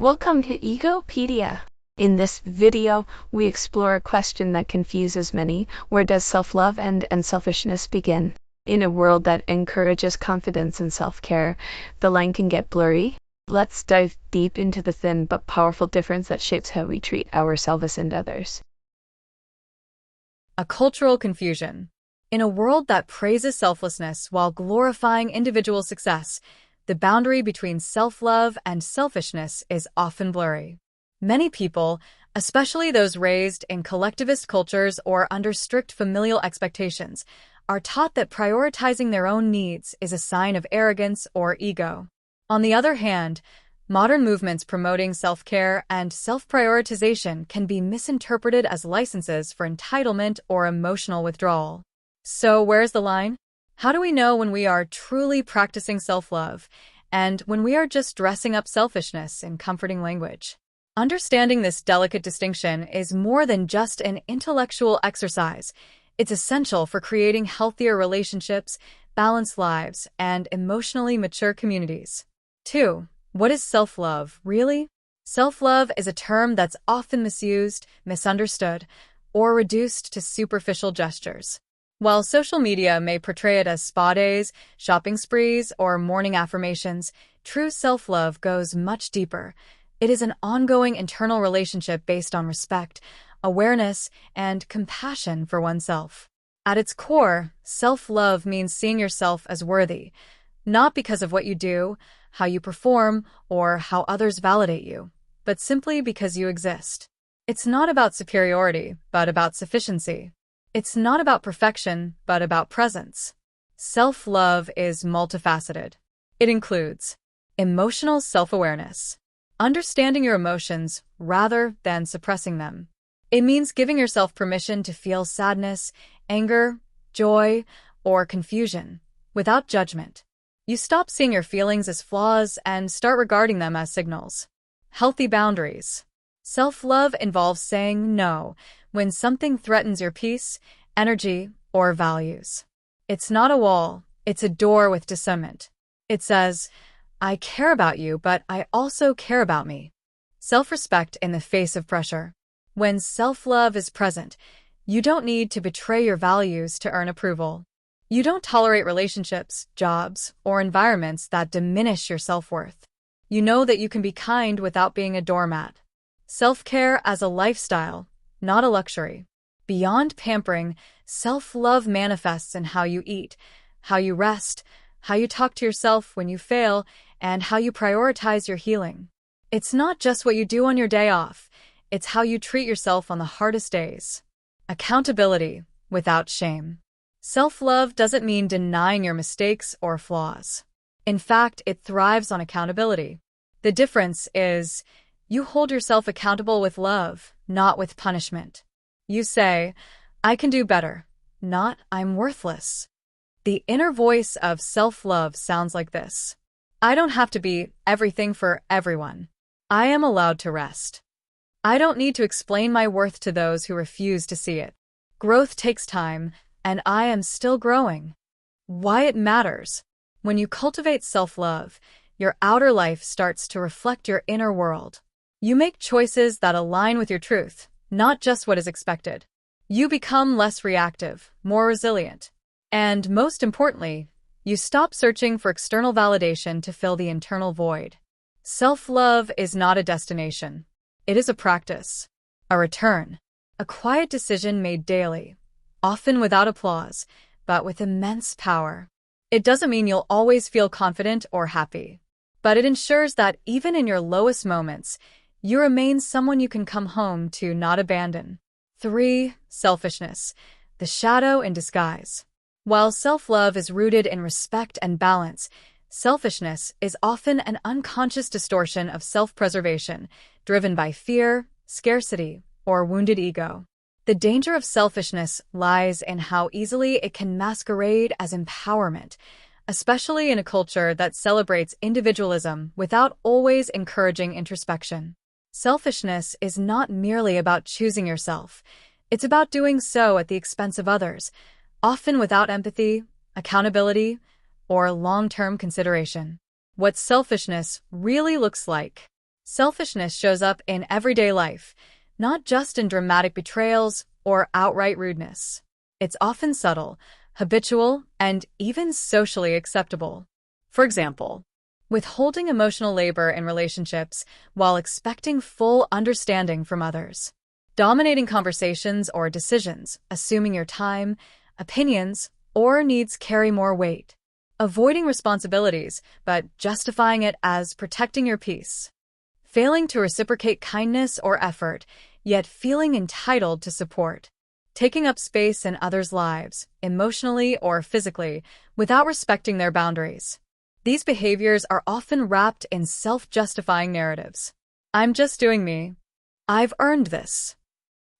Welcome to Egopedia. In this video, we explore a question that confuses many. Where does self-love end and selfishness begin? In a world that encourages confidence and self-care, the line can get blurry. Let's dive deep into the thin but powerful difference that shapes how we treat ourselves and others. A cultural confusion. In a world that praises selflessness while glorifying individual success, the boundary between self-love and selfishness is often blurry. Many people, especially those raised in collectivist cultures or under strict familial expectations, are taught that prioritizing their own needs is a sign of arrogance or ego. On the other hand, modern movements promoting self-care and self-prioritization can be misinterpreted as licenses for entitlement or emotional withdrawal. So where's the line? How do we know when we are truly practicing self-love and when we are just dressing up selfishness in comforting language? Understanding this delicate distinction is more than just an intellectual exercise. It's essential for creating healthier relationships, balanced lives, and emotionally mature communities. 2. What is self-love, really? Self-love is a term that's often misused, misunderstood, or reduced to superficial gestures. While social media may portray it as spa days, shopping sprees, or morning affirmations, true self-love goes much deeper. It is an ongoing internal relationship based on respect, awareness, and compassion for oneself. At its core, self-love means seeing yourself as worthy, not because of what you do, how you perform, or how others validate you, but simply because you exist. It's not about superiority, but about sufficiency. It's not about perfection, but about presence. Self-love is multifaceted. It includes emotional self-awareness, understanding your emotions rather than suppressing them. It means giving yourself permission to feel sadness, anger, joy, or confusion without judgment. You stop seeing your feelings as flaws and start regarding them as signals. Healthy boundaries. Self-love involves saying no when something threatens your peace, energy, or values. It's not a wall, it's a door with discernment. It says, I care about you, but I also care about me. Self-respect in the face of pressure. When self-love is present, you don't need to betray your values to earn approval. You don't tolerate relationships, jobs, or environments that diminish your self-worth. You know that you can be kind without being a doormat. Self-care as a lifestyle, not a luxury. Beyond pampering, self-love manifests in how you eat, how you rest, how you talk to yourself when you fail, and how you prioritize your healing. It's not just what you do on your day off, it's how you treat yourself on the hardest days. Accountability without shame. Self-love doesn't mean denying your mistakes or flaws. In fact, it thrives on accountability. The difference is, you hold yourself accountable with love, not with punishment. You say, I can do better, not I'm worthless. The inner voice of self-love sounds like this. I don't have to be everything for everyone. I am allowed to rest. I don't need to explain my worth to those who refuse to see it. Growth takes time, and I am still growing. Why it matters. When you cultivate self-love, your outer life starts to reflect your inner world. You make choices that align with your truth, not just what is expected. You become less reactive, more resilient. And most importantly, you stop searching for external validation to fill the internal void. Self-love is not a destination. It is a practice, a return, a quiet decision made daily, often without applause, but with immense power. It doesn't mean you'll always feel confident or happy, but it ensures that even in your lowest moments, you remain someone you can come home to, not abandon. 3. Selfishness, the shadow in disguise. While self-love is rooted in respect and balance, selfishness is often an unconscious distortion of self-preservation, driven by fear, scarcity, or wounded ego. The danger of selfishness lies in how easily it can masquerade as empowerment, especially in a culture that celebrates individualism without always encouraging introspection. Selfishness is not merely about choosing yourself. It's about doing so at the expense of others, often without empathy, accountability, or long-term consideration. What selfishness really looks like. Selfishness shows up in everyday life, not just in dramatic betrayals or outright rudeness. It's often subtle, habitual, and even socially acceptable. For example, withholding emotional labor in relationships while expecting full understanding from others. Dominating conversations or decisions, assuming your time, opinions, or needs carry more weight. Avoiding responsibilities, but justifying it as protecting your peace. Failing to reciprocate kindness or effort, yet feeling entitled to support. Taking up space in others' lives, emotionally or physically, without respecting their boundaries. These behaviors are often wrapped in self-justifying narratives. I'm just doing me. I've earned this.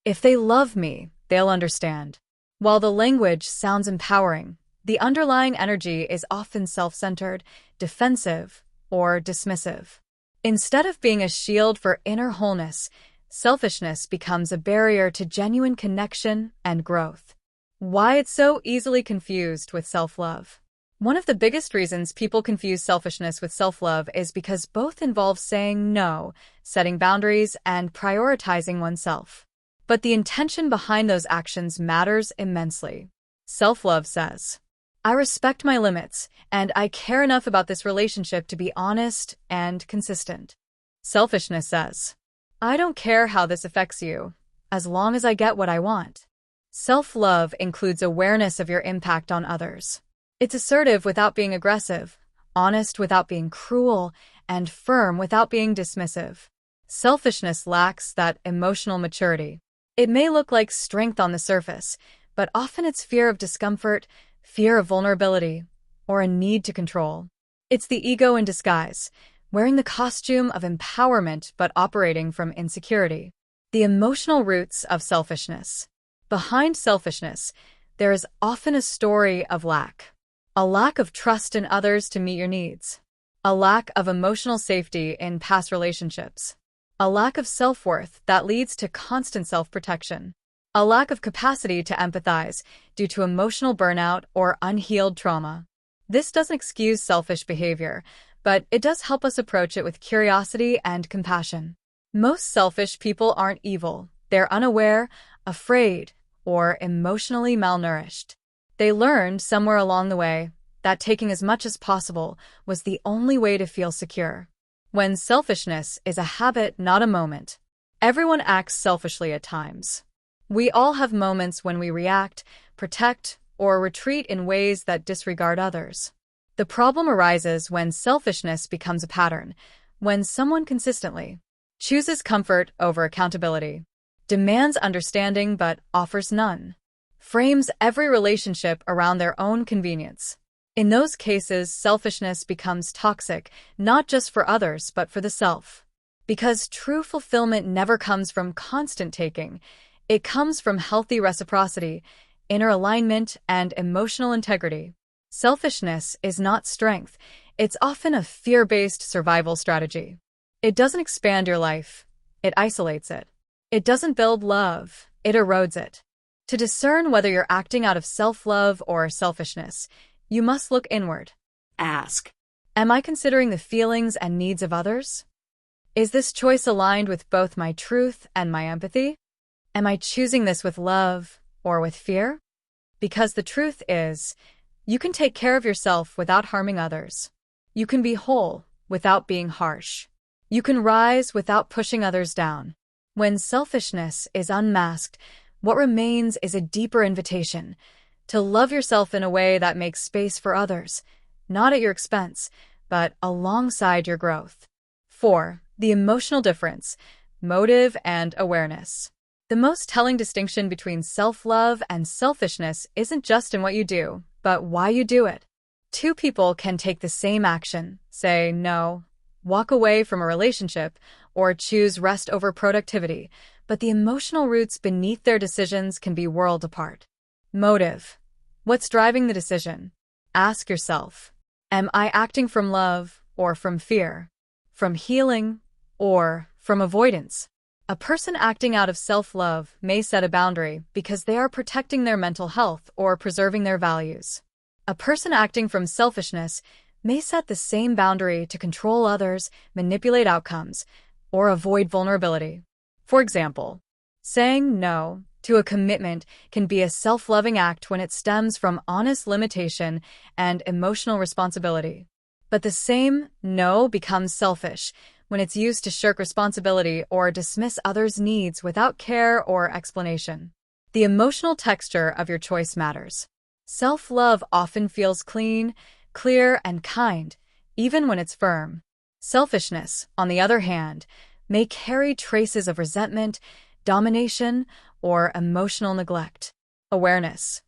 If they love me, they'll understand. While the language sounds empowering, the underlying energy is often self-centered, defensive, or dismissive. Instead of being a shield for inner wholeness, selfishness becomes a barrier to genuine connection and growth. Why it's so easily confused with self-love. One of the biggest reasons people confuse selfishness with self-love is because both involve saying no, setting boundaries, and prioritizing oneself. But the intention behind those actions matters immensely. Self-love says, I respect my limits, and I care enough about this relationship to be honest and consistent. Selfishness says, I don't care how this affects you, as long as I get what I want. Self-love includes awareness of your impact on others. It's assertive without being aggressive, honest without being cruel, and firm without being dismissive. Selfishness lacks that emotional maturity. It may look like strength on the surface, but often it's fear of discomfort, fear of vulnerability, or a need to control. It's the ego in disguise, wearing the costume of empowerment but operating from insecurity. The emotional roots of selfishness. Behind selfishness, there is often a story of lack. A lack of trust in others to meet your needs. A lack of emotional safety in past relationships. A lack of self-worth that leads to constant self-protection. A lack of capacity to empathize due to emotional burnout or unhealed trauma. This doesn't excuse selfish behavior, but it does help us approach it with curiosity and compassion. Most selfish people aren't evil. They're unaware, afraid, or emotionally malnourished. They learned somewhere along the way that taking as much as possible was the only way to feel secure. When selfishness is a habit, not a moment. Everyone acts selfishly at times. We all have moments when we react, protect, or retreat in ways that disregard others. The problem arises when selfishness becomes a pattern, when someone consistently chooses comfort over accountability, demands understanding but offers none, frames every relationship around their own convenience. In those cases, selfishness becomes toxic, not just for others but for the self. Because true fulfillment never comes from constant taking. It comes from healthy reciprocity, inner alignment, and emotional integrity. Selfishness is not strength. It's often a fear-based survival strategy. It doesn't expand your life. It isolates it. It doesn't build love. It erodes it. To discern whether you're acting out of self-love or selfishness, you must look inward. Ask, am I considering the feelings and needs of others? Is this choice aligned with both my truth and my empathy? Am I choosing this with love or with fear? Because the truth is, you can take care of yourself without harming others. You can be whole without being harsh. You can rise without pushing others down. When selfishness is unmasked, what remains is a deeper invitation to love yourself in a way that makes space for others, not at your expense, but alongside your growth. 4. The emotional difference, motive and awareness. The most telling distinction between self-love and selfishness isn't just in what you do, but why you do it. Two people can take the same action, say no, walk away from a relationship, or choose rest over productivity, but the emotional roots beneath their decisions can be worlds apart. Motive. What's driving the decision? Ask yourself, am I acting from love or from fear? From healing or from avoidance? A person acting out of self-love may set a boundary because they are protecting their mental health or preserving their values. A person acting from selfishness may set the same boundary to control others, manipulate outcomes, or avoid vulnerability. For example, saying no to a commitment can be a self-loving act when it stems from honest limitation and emotional responsibility. But the same no becomes selfish when it's used to shirk responsibility or dismiss others' needs without care or explanation. The emotional texture of your choice matters. Self-love often feels clean, clear, and kind, even when it's firm. Selfishness, on the other hand, may carry traces of resentment, domination, or emotional neglect. Awareness.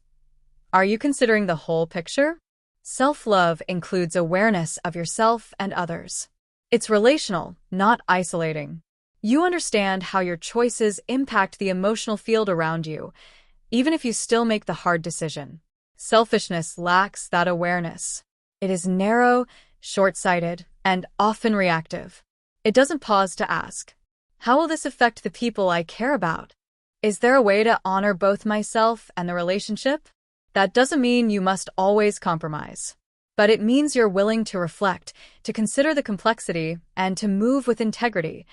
Are you considering the whole picture? Self-love includes awareness of yourself and others. It's relational, not isolating. You understand how your choices impact the emotional field around you, even if you still make the hard decision. Selfishness lacks that awareness. It is narrow, short-sighted, and often reactive. It doesn't pause to ask, how will this affect the people I care about? Is there a way to honor both myself and the relationship? That doesn't mean you must always compromise. But it means you're willing to reflect, to consider the complexity, and to move with integrity,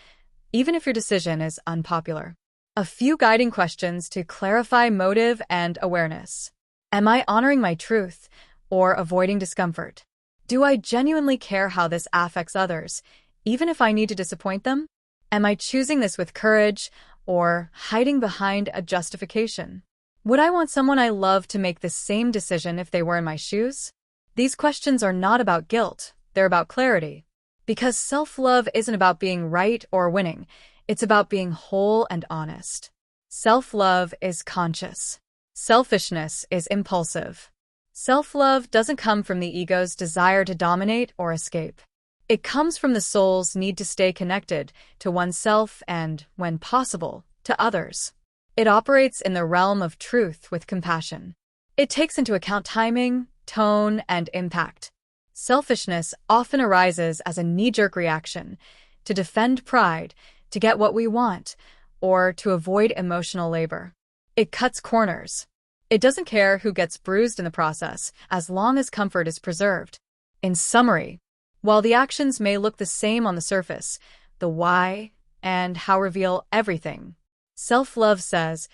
even if your decision is unpopular. A few guiding questions to clarify motive and awareness. Am I honoring my truth or avoiding discomfort? Do I genuinely care how this affects others, even if I need to disappoint them? Am I choosing this with courage or hiding behind a justification? Would I want someone I love to make the same decision if they were in my shoes? These questions are not about guilt, they're about clarity. Because self-love isn't about being right or winning, it's about being whole and honest. Self-love is conscious. Selfishness is impulsive. Self-love doesn't come from the ego's desire to dominate or escape. It comes from the soul's need to stay connected to oneself and, when possible, to others. It operates in the realm of truth with compassion. It takes into account timing, tone, and impact. Selfishness often arises as a knee-jerk reaction to defend pride, to get what we want, or to avoid emotional labor. It cuts corners. It doesn't care who gets bruised in the process, as long as comfort is preserved. In summary, while the actions may look the same on the surface, the why and how reveal everything. Self-love says,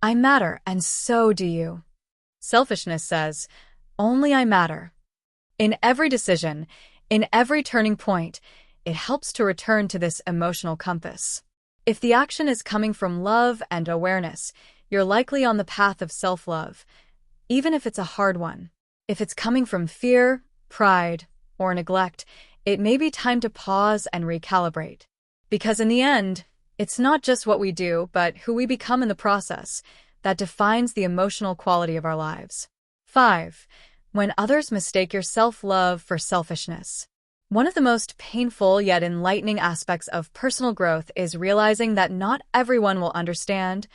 I matter and so do you. Selfishness says, only I matter. In every decision, in every turning point, it helps to return to this emotional compass. If the action is coming from love and awareness, you're likely on the path of self-love, even if it's a hard one. If it's coming from fear, pride, or neglect, it may be time to pause and recalibrate. Because in the end, it's not just what we do, but who we become in the process that defines the emotional quality of our lives. 5. When others mistake your self-love for selfishness. One of the most painful yet enlightening aspects of personal growth is realizing that not everyone will understand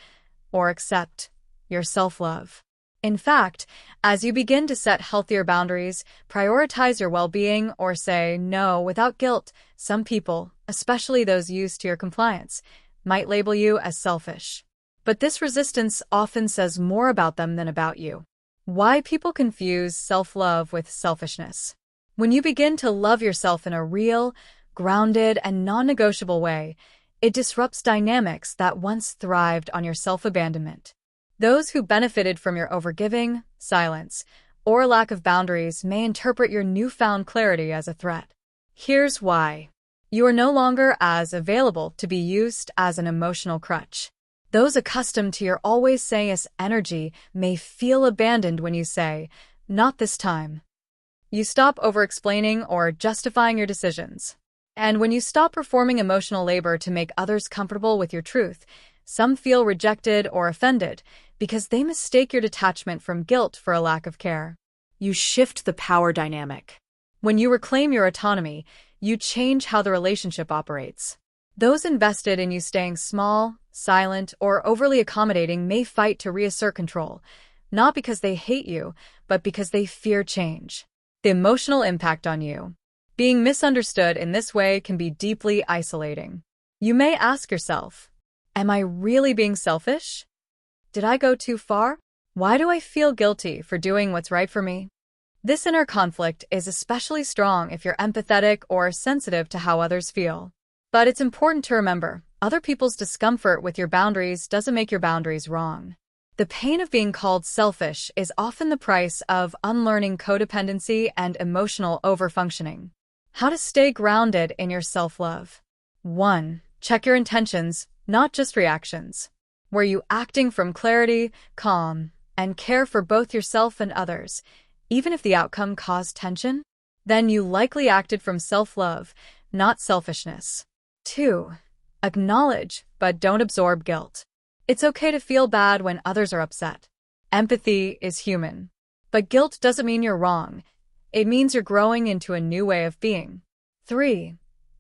or accept your self-love. In fact, as you begin to set healthier boundaries, prioritize your well-being, or say no without guilt, some people, especially those used to your compliance, might label you as selfish. But this resistance often says more about them than about you. Why people confuse self-love with selfishness. When you begin to love yourself in a real, grounded, and non-negotiable way, it disrupts dynamics that once thrived on your self-abandonment. Those who benefited from your overgiving, silence, or lack of boundaries may interpret your newfound clarity as a threat. Here's why. You are no longer as available to be used as an emotional crutch. Those accustomed to your always say yes energy may feel abandoned when you say, not this time. You stop over-explaining or justifying your decisions. And when you stop performing emotional labor to make others comfortable with your truth, some feel rejected or offended because they mistake your detachment from guilt for a lack of care. You shift the power dynamic. When you reclaim your autonomy, you change how the relationship operates. Those invested in you staying small, silent, or overly accommodating may fight to reassert control, not because they hate you, but because they fear change. The emotional impact on you. Being misunderstood in this way can be deeply isolating. You may ask yourself, am I really being selfish? Did I go too far? Why do I feel guilty for doing what's right for me? This inner conflict is especially strong if you're empathetic or sensitive to how others feel. But it's important to remember, other people's discomfort with your boundaries doesn't make your boundaries wrong. The pain of being called selfish is often the price of unlearning codependency and emotional overfunctioning. How to stay grounded in your self-love. 1. Check your intentions, not just reactions. Were you acting from clarity, calm, and care for both yourself and others, even if the outcome caused tension? Then you likely acted from self-love, not selfishness. 2. Acknowledge, but don't absorb guilt. It's okay to feel bad when others are upset. Empathy is human. But guilt doesn't mean you're wrong. It means you're growing into a new way of being. 3.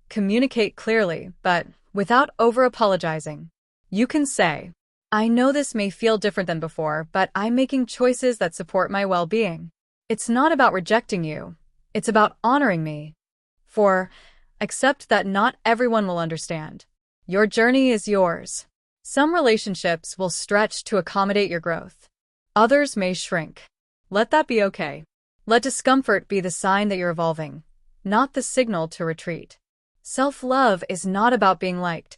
Communicate clearly, but without over-apologizing. You can say, I know this may feel different than before, but I'm making choices that support my well-being. It's not about rejecting you. It's about honoring me. 4. Accept that not everyone will understand. Your journey is yours. Some relationships will stretch to accommodate your growth. Others may shrink. Let that be okay. Let discomfort be the sign that you're evolving, not the signal to retreat. Self-love is not about being liked.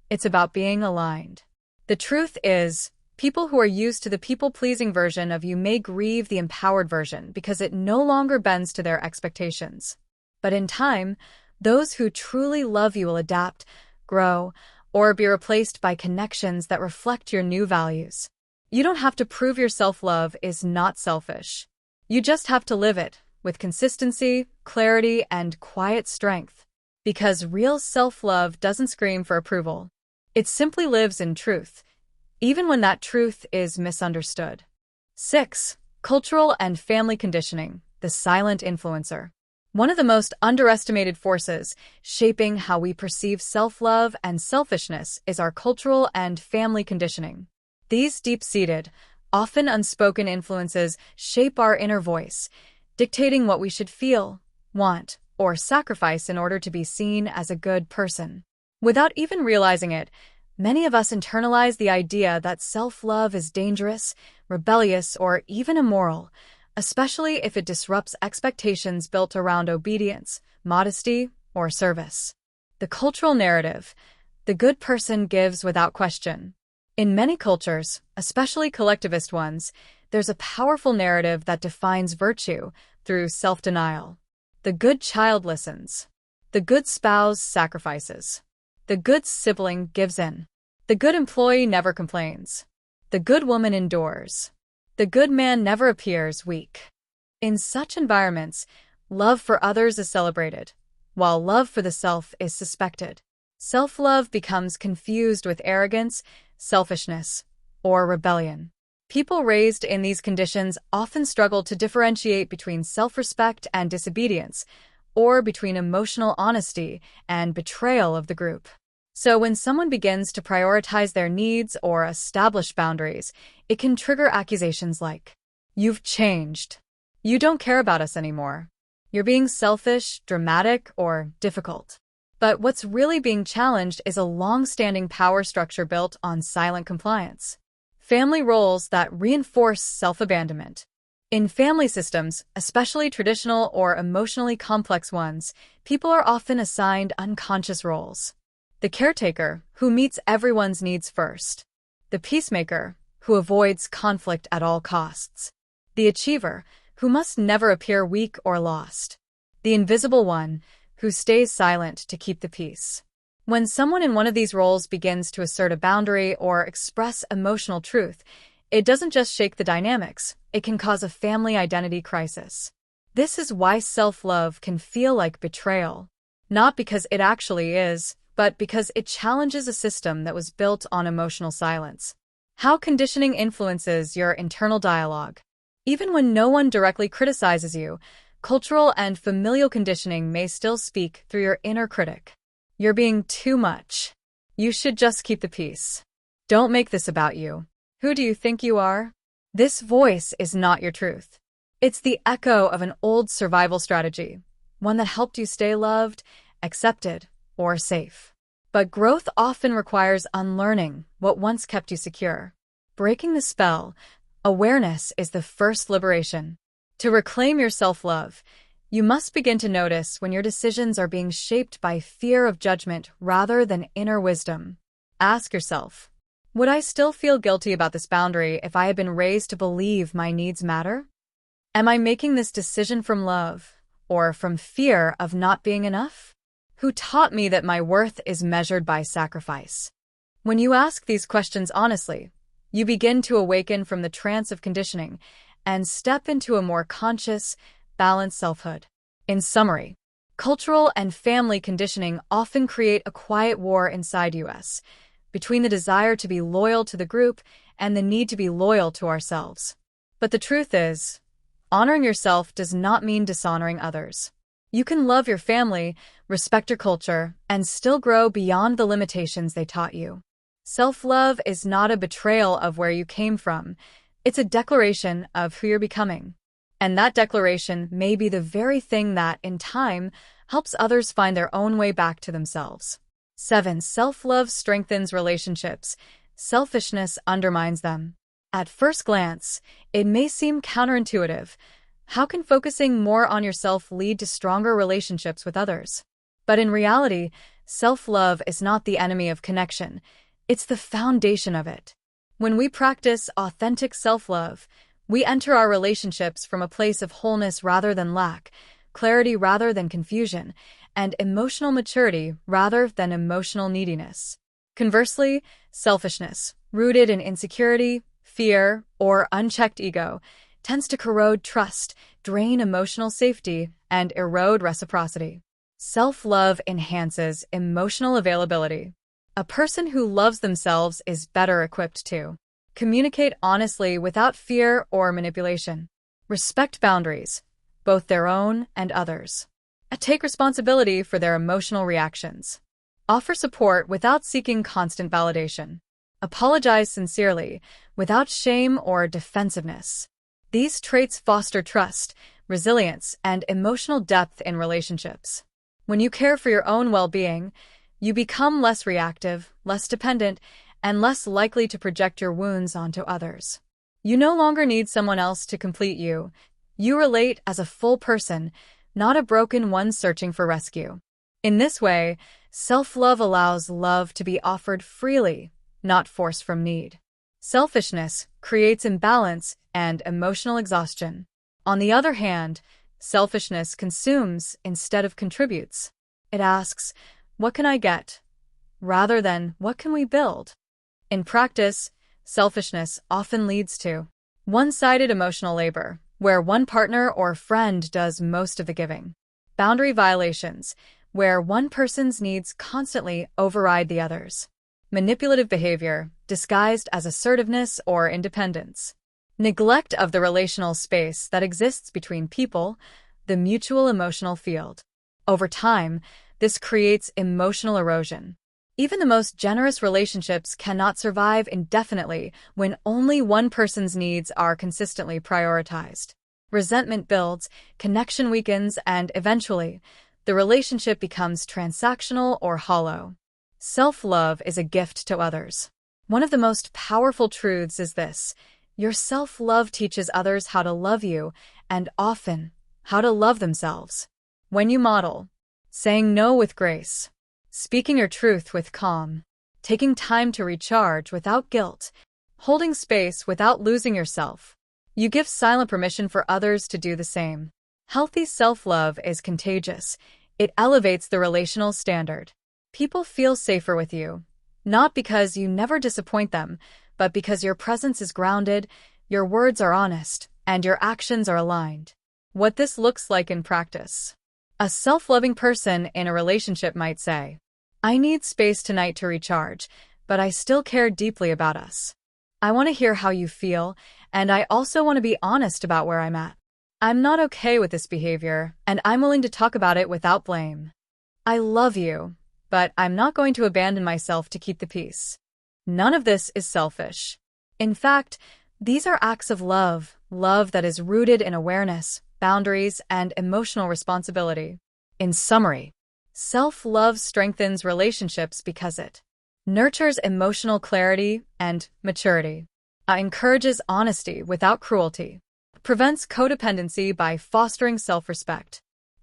It's about being aligned. The truth is, people who are used to the people-pleasing version of you may grieve the empowered version because it no longer bends to their expectations. But in time, those who truly love you will adapt, grow, or be replaced by connections that reflect your new values. You don't have to prove your self-love is not selfish. You just have to live it, with consistency, clarity, and quiet strength. Because real self-love doesn't scream for approval. It simply lives in truth, even when that truth is misunderstood. 6. Cultural and family conditioning, the silent influencer. One of the most underestimated forces shaping how we perceive self-love and selfishness is our cultural and family conditioning. These deep-seated, often unspoken influences shape our inner voice, dictating what we should feel, want, or sacrifice in order to be seen as a good person. Without even realizing it, many of us internalize the idea that self-love is dangerous, rebellious, or even immoral, especially if it disrupts expectations built around obedience, modesty, or service. The cultural narrative: the good person gives without question. In many cultures, especially collectivist ones, there's a powerful narrative that defines virtue through self-denial. The good child listens. The good spouse sacrifices. The good sibling gives in. The good employee never complains. The good woman endures. The good man never appears weak. In such environments, love for others is celebrated, while love for the self is suspected. Self-love becomes confused with arrogance, selfishness, or rebellion. People raised in these conditions often struggle to differentiate between self-respect and disobedience, or between emotional honesty and betrayal of the group. So when someone begins to prioritize their needs or establish boundaries, it can trigger accusations like, "You've changed. You don't care about us anymore. You're being selfish, dramatic, or difficult." But what's really being challenged is a long-standing power structure built on silent compliance. Family roles that reinforce self-abandonment. In family systems, especially traditional or emotionally complex ones, people are often assigned unconscious roles. The caretaker, who meets everyone's needs first. The peacemaker, who avoids conflict at all costs. The achiever, who must never appear weak or lost. The invisible one, who stays silent to keep the peace. When someone in one of these roles begins to assert a boundary or express emotional truth, it doesn't just shake the dynamics, it can cause a family identity crisis. This is why self-love can feel like betrayal. Not because it actually is, but because it challenges a system that was built on emotional silence. How conditioning influences your internal dialogue. Even when no one directly criticizes you, cultural and familial conditioning may still speak through your inner critic. You're being too much. You should just keep the peace. Don't make this about you. Who do you think you are? This voice is not your truth. It's the echo of an old survival strategy, one that helped you stay loved, accepted, or safe. But growth often requires unlearning what once kept you secure. Breaking the spell, awareness is the first liberation. To reclaim your self-love, You must begin to notice when your decisions are being shaped by fear of judgment rather than inner wisdom. Ask yourself, would I still feel guilty about this boundary if I had been raised to believe my needs matter? Am I making this decision from love or from fear of not being enough? Who taught me that my worth is measured by sacrifice? When you ask these questions honestly, you begin to awaken from the trance of conditioning and step into a more conscious, balanced selfhood. In summary, cultural and family conditioning often create a quiet war inside us, between the desire to be loyal to the group and the need to be loyal to ourselves. But the truth is, honoring yourself does not mean dishonoring others. You can love your family, respect your culture, and still grow beyond the limitations they taught you. Self-love is not a betrayal of where you came from. It's a declaration of who you're becoming. And that declaration may be the very thing that, in time, helps others find their own way back to themselves. 7. Self-love strengthens relationships. Selfishness undermines them. At first glance, it may seem counterintuitive. How can focusing more on yourself lead to stronger relationships with others? But in reality, self-love is not the enemy of connection. It's the foundation of it. When we practice authentic self-love, we enter our relationships from a place of wholeness rather than lack, clarity rather than confusion, and emotional maturity rather than emotional neediness. Conversely, selfishness, rooted in insecurity, fear, or unchecked ego, tends to corrode trust, drain emotional safety, and erode reciprocity. Self-love enhances emotional availability. A person who loves themselves is better equipped to communicate honestly without fear or manipulation, respect boundaries, both their own and others, and take responsibility for their emotional reactions, offer support without seeking constant validation, apologize sincerely without shame or defensiveness. These traits foster trust, resilience, and emotional depth in relationships. When you care for your own well-being, you become less reactive, less dependent, and less likely to project your wounds onto others. You no longer need someone else to complete you. You relate as a full person, not a broken one searching for rescue. In this way, self-love allows love to be offered freely, not forced from need. Selfishness creates imbalance and emotional exhaustion. On the other hand, selfishness consumes instead of contributes. It asks, "What can I get?" rather than, "What can we build?" In practice, selfishness often leads to one-sided emotional labor, where one partner or friend does most of the giving. Boundary violations, where one person's needs constantly override the others. Manipulative behavior, disguised as assertiveness or independence. Neglect of the relational space that exists between people, the mutual emotional field. Over time, this creates emotional erosion. Even the most generous relationships cannot survive indefinitely when only one person's needs are consistently prioritized. Resentment builds, connection weakens, and eventually, the relationship becomes transactional or hollow. Self-love is a gift to others. One of the most powerful truths is this: your self-love teaches others how to love you, and often, how to love themselves. When you model saying no with grace, speaking your truth with calm, taking time to recharge without guilt, holding space without losing yourself, you give silent permission for others to do the same. Healthy self-love is contagious. It elevates the relational standard. People feel safer with you, not because you never disappoint them, but because your presence is grounded, your words are honest, and your actions are aligned. What this looks like in practice. A self-loving person in a relationship might say, "I need space tonight to recharge, but I still care deeply about us. I want to hear how you feel, and I also want to be honest about where I'm at. I'm not okay with this behavior, and I'm willing to talk about it without blame. I love you, but I'm not going to abandon myself to keep the peace." None of this is selfish. In fact, these are acts of love, love that is rooted in awareness, boundaries, and emotional responsibility. In summary, self-love strengthens relationships because it nurtures emotional clarity and maturity, encourages honesty without cruelty, prevents codependency by fostering self-respect,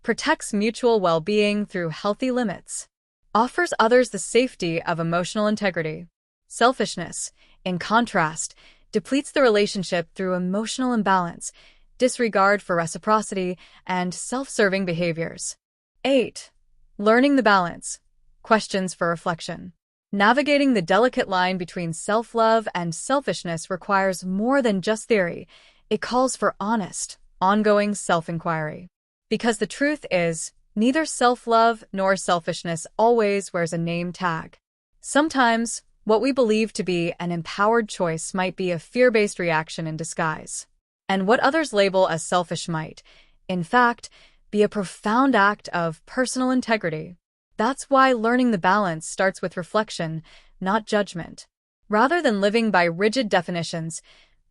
protects mutual well-being through healthy limits, offers others the safety of emotional integrity. Selfishness, in contrast, depletes the relationship through emotional imbalance, disregard for reciprocity, and self-serving behaviors. 8. Learning the balance. Questions for reflection. Navigating the delicate line between self-love and selfishness requires more than just theory. It calls for honest, ongoing self-inquiry. Because the truth is, neither self-love nor selfishness always wears a name tag. Sometimes, what we believe to be an empowered choice might be a fear-based reaction in disguise. And what others label as selfish might, in fact, be a profound act of personal integrity. That's why learning the balance starts with reflection, not judgment. Rather than living by rigid definitions,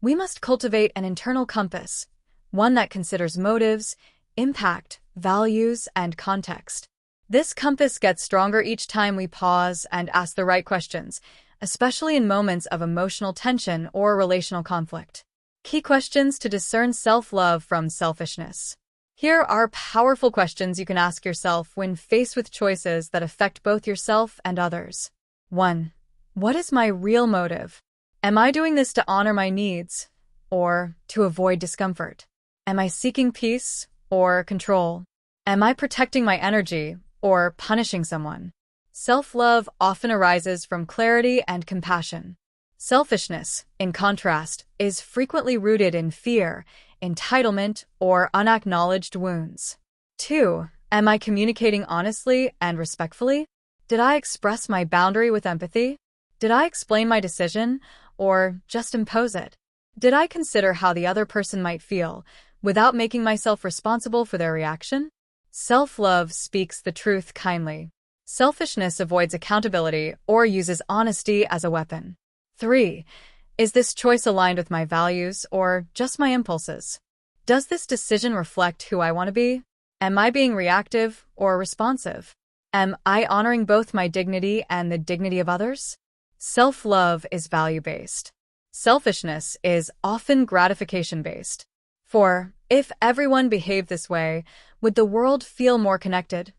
we must cultivate an internal compass, one that considers motives, impact, values, and context. This compass gets stronger each time we pause and ask the right questions, especially in moments of emotional tension or relational conflict. Key questions to discern self-love from selfishness. Here are powerful questions you can ask yourself when faced with choices that affect both yourself and others. 1. What is my real motive? Am I doing this to honor my needs or to avoid discomfort? Am I seeking peace or control? Am I protecting my energy or punishing someone? Self-love often arises from clarity and compassion. Selfishness, in contrast, is frequently rooted in fear, entitlement, or unacknowledged wounds. 2. Am I communicating honestly and respectfully? Did I express my boundary with empathy? Did I explain my decision or just impose it? Did I consider how the other person might feel without making myself responsible for their reaction? Self-love speaks the truth kindly. Selfishness avoids accountability or uses honesty as a weapon. 3. Is this choice aligned with my values or just my impulses? Does this decision reflect who I want to be? Am I being reactive or responsive? Am I honoring both my dignity and the dignity of others? Self-love is value-based. Selfishness is often gratification-based. For if everyone behaved this way, would the world feel more connected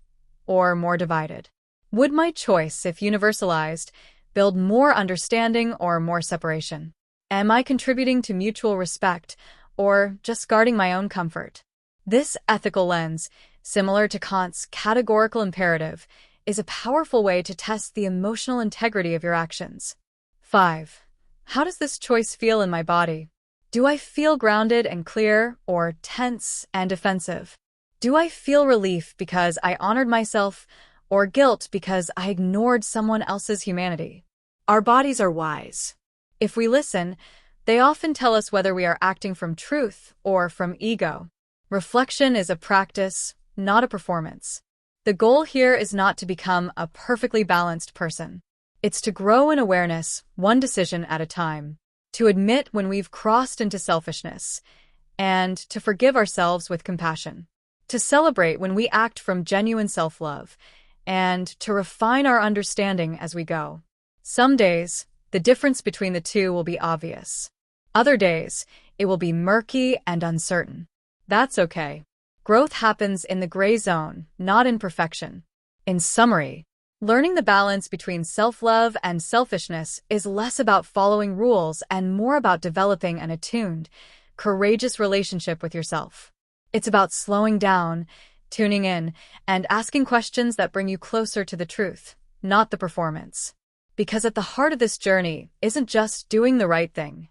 or more divided? Would my choice, if universalized, build more understanding or more separation? Am I contributing to mutual respect or just guarding my own comfort? This ethical lens, similar to Kant's categorical imperative, is a powerful way to test the emotional integrity of your actions. 5. How does this choice feel in my body? Do I feel grounded and clear or tense and defensive? Do I feel relief because I honored myself or guilt because I ignored someone else's humanity? Our bodies are wise. If we listen, they often tell us whether we are acting from truth or from ego. Reflection is a practice, not a performance. The goal here is not to become a perfectly balanced person. It's to grow in awareness, one decision at a time, to admit when we've crossed into selfishness, and to forgive ourselves with compassion, to celebrate when we act from genuine self-love, and to refine our understanding as we go. Some days, the difference between the two will be obvious. Other days, it will be murky and uncertain. That's okay. Growth happens in the gray zone, not in perfection. In summary, learning the balance between self-love and selfishness is less about following rules and more about developing an attuned, courageous relationship with yourself. It's about slowing down, tuning in, and asking questions that bring you closer to the truth, not the performance. Because at the heart of this journey isn't just doing the right thing.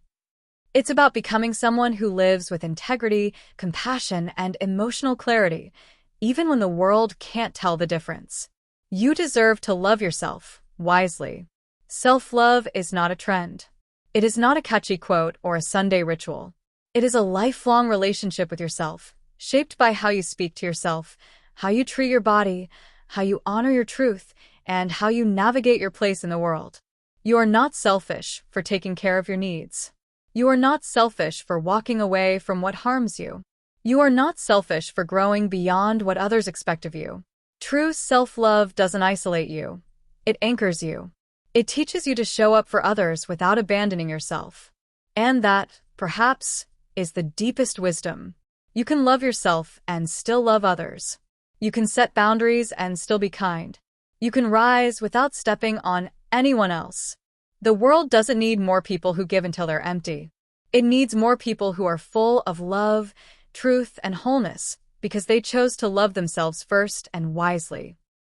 It's about becoming someone who lives with integrity, compassion, and emotional clarity, even when the world can't tell the difference. You deserve to love yourself wisely. Self-love is not a trend. It is not a catchy quote or a Sunday ritual. It is a lifelong relationship with yourself, shaped by how you speak to yourself, how you treat your body, how you honor your truth, and how you navigate your place in the world. You are not selfish for taking care of your needs. You are not selfish for walking away from what harms you. You are not selfish for growing beyond what others expect of you. True self-love doesn't isolate you. It anchors you. It teaches you to show up for others without abandoning yourself. And that, perhaps, is the deepest wisdom. You can love yourself and still love others. You can set boundaries and still be kind. You can rise without stepping on anyone else. The world doesn't need more people who give until they're empty. It needs more people who are full of love, truth, and wholeness because they chose to love themselves first and wisely.